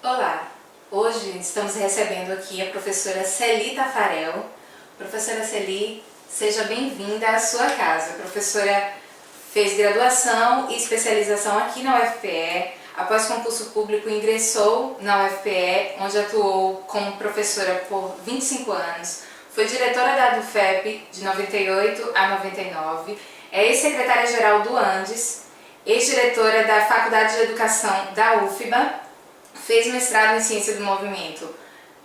Olá, hoje estamos recebendo aqui a professora Celi Tafarel. Professora Celi, seja bem-vinda à sua casa. A professora fez graduação e especialização aqui na UFPE. Após concurso público, ingressou na UFPE, onde atuou como professora por 25 anos. Foi diretora da ADUFEP de 98 a 99. É ex-secretária-geral do Andes, ex-diretora da Faculdade de Educação da UFBA. Fez mestrado em Ciência do Movimento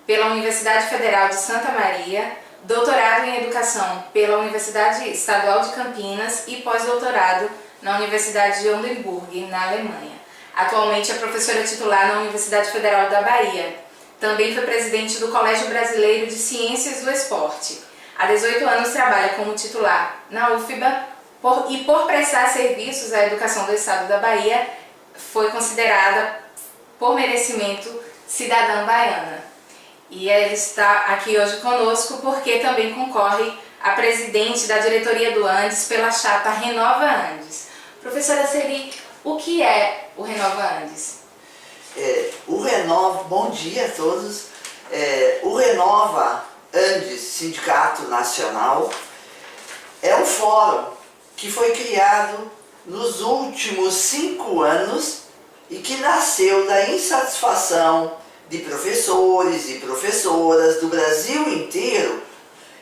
pela Universidade Federal de Santa Maria, doutorado em Educação pela Universidade Estadual de Campinas e pós-doutorado na Universidade de Oldenburg, na Alemanha. Atualmente é professora titular na Universidade Federal da Bahia. Também foi presidente do Colégio Brasileiro de Ciências do Esporte. Há 18 anos trabalha como titular na UFBA e por prestar serviços à educação do Estado da Bahia, foi considerada por merecimento cidadã baiana. E ela está aqui hoje conosco porque também concorre a presidente da diretoria do Andes pela chapa Renova Andes. Professora Celi, o que é o Renova Andes? Bom dia a todos. O Renova Andes Sindicato Nacional é um fórum que foi criado nos últimos 5 anos e que nasceu da insatisfação de professores e professoras do Brasil inteiro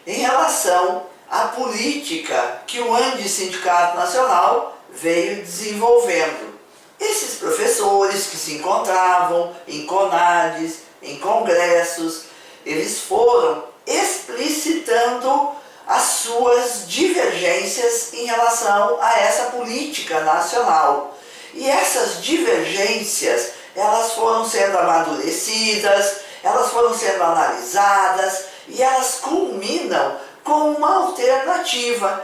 em relação à política que o Andes Sindicato Nacional veio desenvolvendo. Esses professores que se encontravam em CONADES, em congressos, eles foram explicitando as suas divergências em relação a essa política nacional. E essas divergências, elas foram sendo amadurecidas, elas foram sendo analisadas e elas culminam com uma alternativa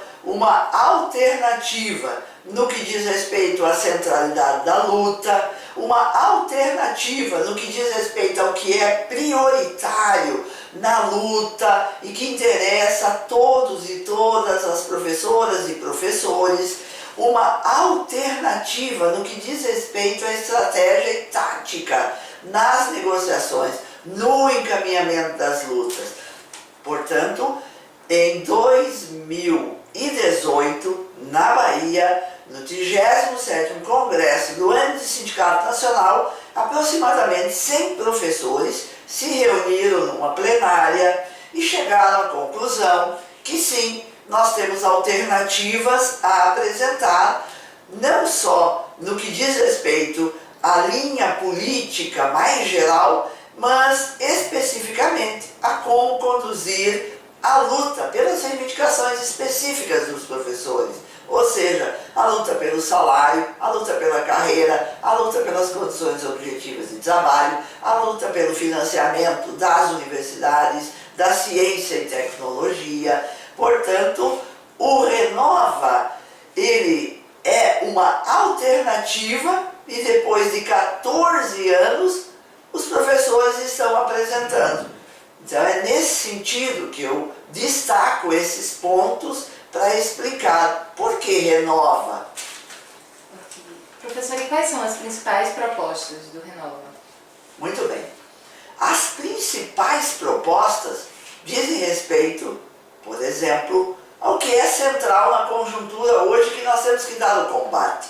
no que diz respeito à centralidade da luta, uma alternativa no que diz respeito ao que é prioritário na luta e que interessa a todos e todas as professoras e professores, uma alternativa no que diz respeito à estratégia e tática nas negociações, no encaminhamento das lutas. Portanto, em 2018, na Bahia, no 37º Congresso do Andes Sindicato Nacional, aproximadamente 100 professores se reuniram numa plenária e chegaram à conclusão que sim, nós temos alternativas a apresentar, não só no que diz respeito à linha política mais geral, mas especificamente a como conduzir a luta pelas reivindicações específicas dos professores, ou seja, a luta pelo salário, a luta pela carreira, a luta pelas condições objetivas de trabalho, a luta pelo financiamento das universidades, da ciência e tecnologia. Portanto, o Renova, ele é uma alternativa e depois de 14 anos, os professores estão apresentando. Então é nesse sentido que eu destaco esses pontos para explicar por que Renova. Professora, e quais são as principais propostas do Renova? Muito bem. As principais propostas dizem respeito, por exemplo, ao que é central na conjuntura hoje que nós temos que dar o combate.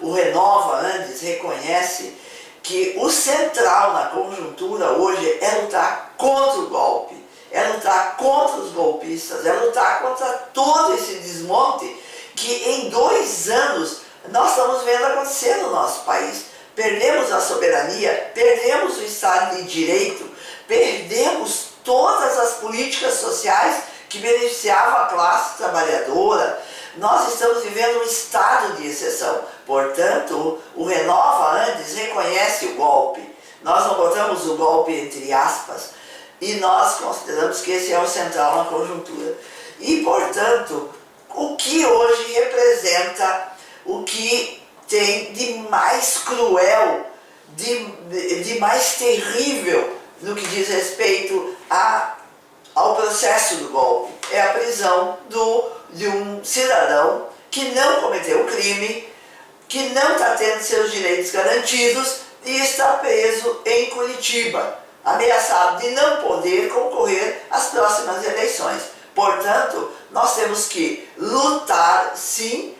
O Renova Andes reconhece que o central na conjuntura hoje é lutar contra o golpe, é lutar contra os golpistas, é lutar contra todo esse desmonte que em 2 anos nós estamos vendo acontecer no nosso país. Perdemos a soberania, perdemos o Estado de Direito, perdemos todas as políticas sociais que beneficiavam a classe trabalhadora. Nós estamos vivendo um estado de exceção. Portanto, o Renova Andes reconhece o golpe. Nós não botamos o golpe entre aspas e nós consideramos que esse é o central na conjuntura. E, portanto, o que hoje representa o que tem de mais cruel, de mais terrível no que diz respeito ao processo do golpe. É a prisão de um cidadão que não cometeu crime, que não está tendo seus direitos garantidos, e está preso em Curitiba, ameaçado de não poder concorrer às próximas eleições. Portanto, nós temos que lutar, sim,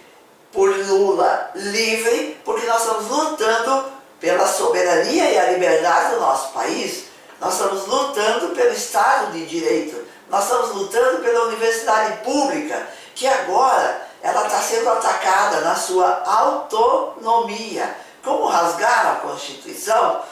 por Lula livre, porque nós estamos lutando pela soberania e a liberdade do nosso país. Nós estamos lutando pelo Estado de Direito. Nós estamos lutando pela universidade pública, que agora ela está sendo atacada na sua autonomia. Como rasgaram a Constituição,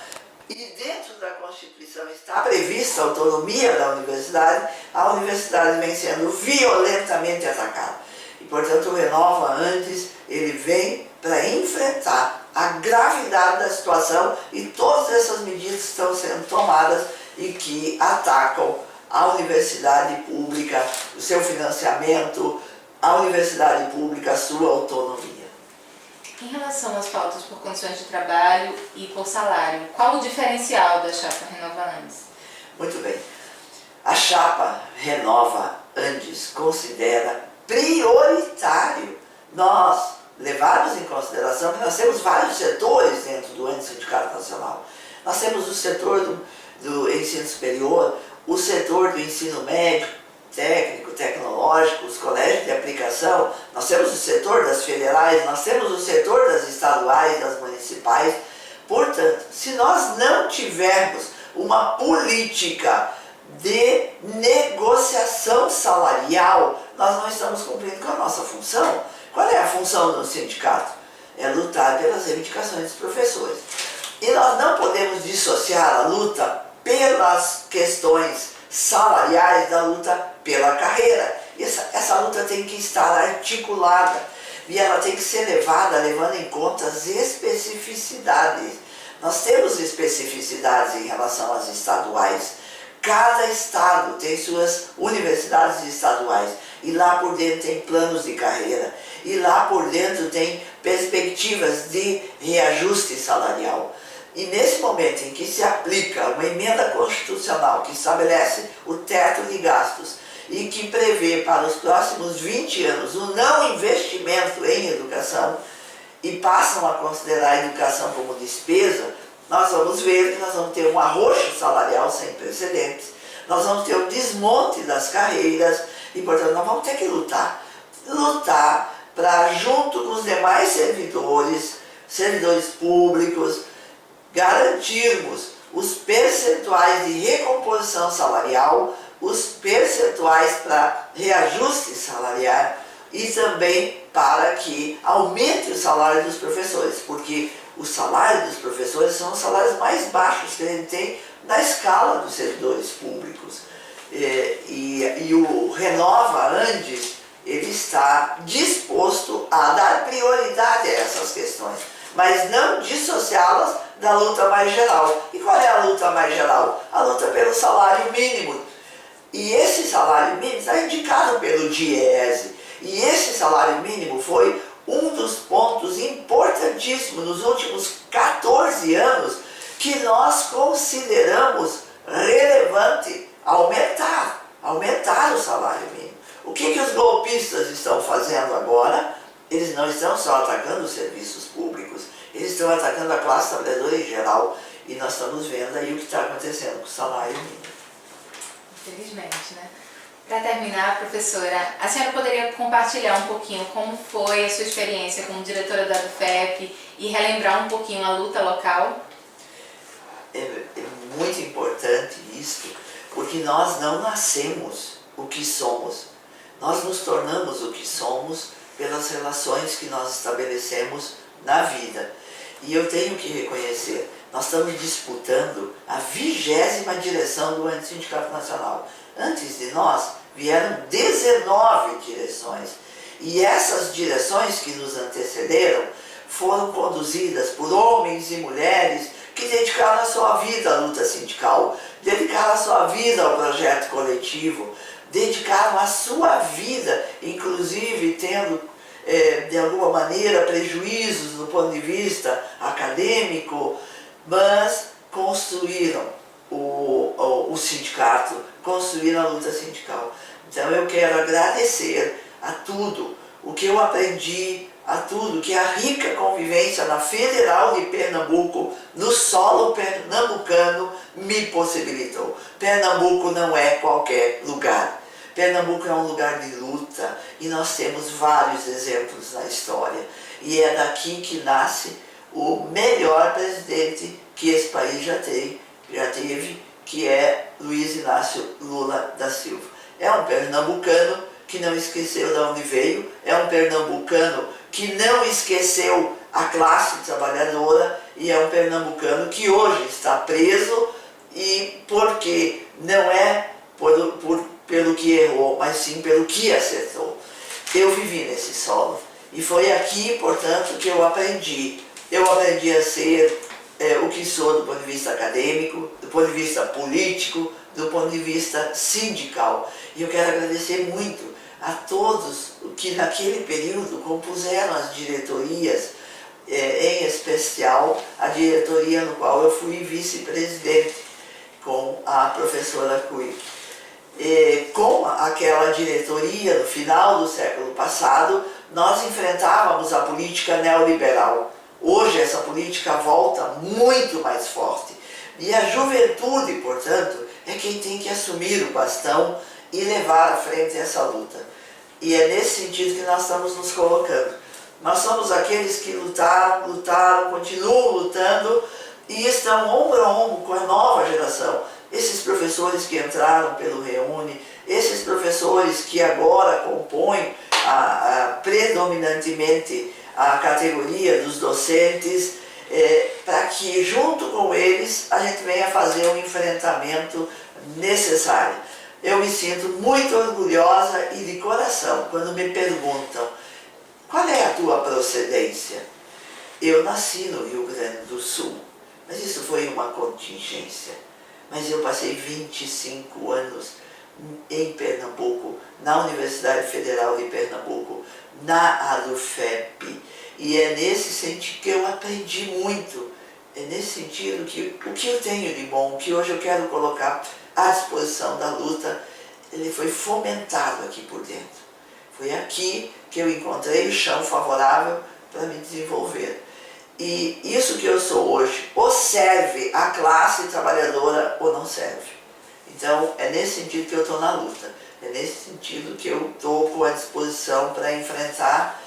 e dentro da Constituição está prevista a autonomia da universidade, a universidade vem sendo violentamente atacada. E, portanto, o Renova Andes, ele vem para enfrentar a gravidade da situação e todas essas medidas estão sendo tomadas e que atacam a universidade pública, o seu financiamento, a universidade pública, a sua autonomia. Em relação às pautas por condições de trabalho e por salário, qual o diferencial da chapa Renova Andes? Muito bem. A chapa Renova Andes considera prioritário nós levarmos em consideração que nós temos vários setores dentro do Andes Sindicato Nacional. Nós temos o setor do ensino superior, o setor do ensino médio, técnico, tecnológico, os colégios de aplicação, nós temos o setor das federais, nós temos o setor das estaduais, das municipais. Portanto, se nós não tivermos uma política de negociação salarial, nós não estamos cumprindo com a nossa função. Qual é a função do sindicato? É lutar pelas reivindicações dos professores. E nós não podemos dissociar a luta pelas questões salariais da luta pela carreira. Essa luta tem que estar articulada e ela tem que ser levando em conta as especificidades. Nós temos especificidades em relação às estaduais. Cada estado tem suas universidades estaduais e lá por dentro tem planos de carreira e lá por dentro tem perspectivas de reajuste salarial. E nesse momento em que se aplica uma emenda constitucional que estabelece o teto de gastos e que prevê para os próximos 20 anos o não investimento em educação e passam a considerar a educação como despesa, nós vamos ver que nós vamos ter um arroxo salarial sem precedentes, nós vamos ter um desmonte das carreiras e, portanto, nós vamos ter que lutar para, junto com os demais servidores públicos, garantirmos os percentuais de recomposição salarial, os percentuais para reajuste salarial e também para que aumente o salário dos professores, porque os salários dos professores são os salários mais baixos que a gente tem na escala dos servidores públicos. E o Renova Andes, ele está disposto a dar prioridade a essas questões, mas não dissociá-las da luta mais geral. E qual é a luta mais geral? A luta pelo salário mínimo. E esse salário mínimo está indicado pelo DIEESE. E esse salário mínimo foi um dos pontos importantíssimos nos últimos 14 anos que nós consideramos relevante aumentar o salário mínimo. O que os golpistas estão fazendo agora? Eles não estão só atacando os serviços públicos, eles estão atacando a classe trabalhadora em geral. E nós estamos vendo aí o que está acontecendo com o salário mínimo. Infelizmente, né? Para terminar, professora, a senhora poderia compartilhar um pouquinho como foi a sua experiência como diretora da ADUFEP e relembrar um pouquinho a luta local? É muito importante isso, porque nós não nascemos o que somos. Nós nos tornamos o que somos pelas relações que nós estabelecemos na vida. E eu tenho que reconhecer, nós estamos disputando a 20ª direção do Andes Sindicato Nacional. Antes de nós, vieram 19 direções. E essas direções que nos antecederam foram conduzidas por homens e mulheres que dedicaram a sua vida à luta sindical, dedicaram a sua vida ao projeto coletivo, dedicaram a sua vida, inclusive tendo de alguma maneira prejuízos do ponto de vista acadêmico, mas construíram o sindicato, construíram a luta sindical. Então eu quero agradecer a tudo o que eu aprendi, a tudo que a rica convivência na Federal de Pernambuco, no solo pernambucano, me possibilitou. Pernambuco não é qualquer lugar. Pernambuco é um lugar de luta e nós temos vários exemplos na história. E é daqui que nasce o melhor presidente que esse país já teve, que é Luiz Inácio Lula da Silva. É um pernambucano que não esqueceu de onde veio, é um pernambucano que não esqueceu a classe trabalhadora e é um pernambucano que hoje está preso e porque não é pelo que errou, mas sim pelo que acertou. Eu vivi nesse solo e foi aqui, portanto, que eu aprendi. Eu aprendi a ser o que sou do ponto de vista acadêmico, do ponto de vista político, do ponto de vista sindical. E eu quero agradecer muito a todos que naquele período compuseram as diretorias, em especial a diretoria no qual eu fui vice-presidente com a professora Cui. Com aquela diretoria, no final do século passado, nós enfrentávamos a política neoliberal. Hoje essa política volta muito mais forte. E a juventude, portanto, é quem tem que assumir o bastão e levar à frente essa luta. E é nesse sentido que nós estamos nos colocando. Nós somos aqueles que lutaram, continuam lutando e estão ombro a ombro com a nova geração. Esses professores que entraram pelo Reúne, esses professores que agora compõem predominantemente a categoria dos docentes, para que junto com eles a gente venha fazer um enfrentamento necessário. Eu me sinto muito orgulhosa e de coração quando me perguntam: qual é a tua procedência? Eu nasci no Rio Grande do Sul, mas isso foi uma contingência. Mas eu passei 25 anos em Pernambuco, na Universidade Federal de Pernambuco, na ADUFEP. E é nesse sentido que eu aprendi muito. É nesse sentido que o que eu tenho de bom, que hoje eu quero colocar à disposição da luta, ele foi fomentado aqui por dentro. Foi aqui que eu encontrei o chão favorável para me desenvolver. E isso que eu sou hoje, ou serve à classe trabalhadora ou não serve. Então, é nesse sentido que eu estou na luta. É nesse sentido que eu estou à disposição para enfrentar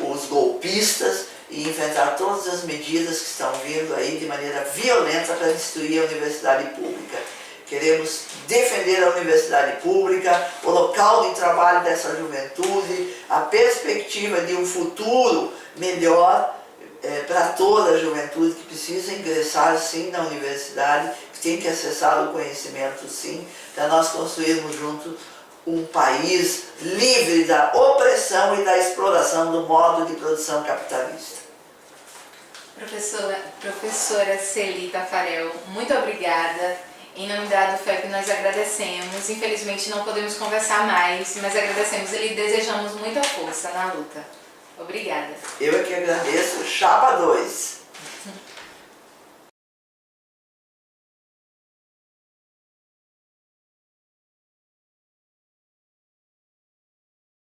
os golpistas e enfrentar todas as medidas que estão vindo aí de maneira violenta para destruir a universidade pública. Queremos defender a universidade pública, o local de trabalho dessa juventude, a perspectiva de um futuro melhor para toda a juventude que precisa ingressar sim na universidade, que tem que acessar o conhecimento sim, para nós construirmos juntos um país livre da opressão e da exploração do modo de produção capitalista. Professora Celi Tafarel, muito obrigada. Em nome da ADUFEP nós agradecemos. Infelizmente não podemos conversar mais, mas agradecemos e lhe desejamos muita força na luta. Obrigada. Eu é que agradeço. Chapa 2.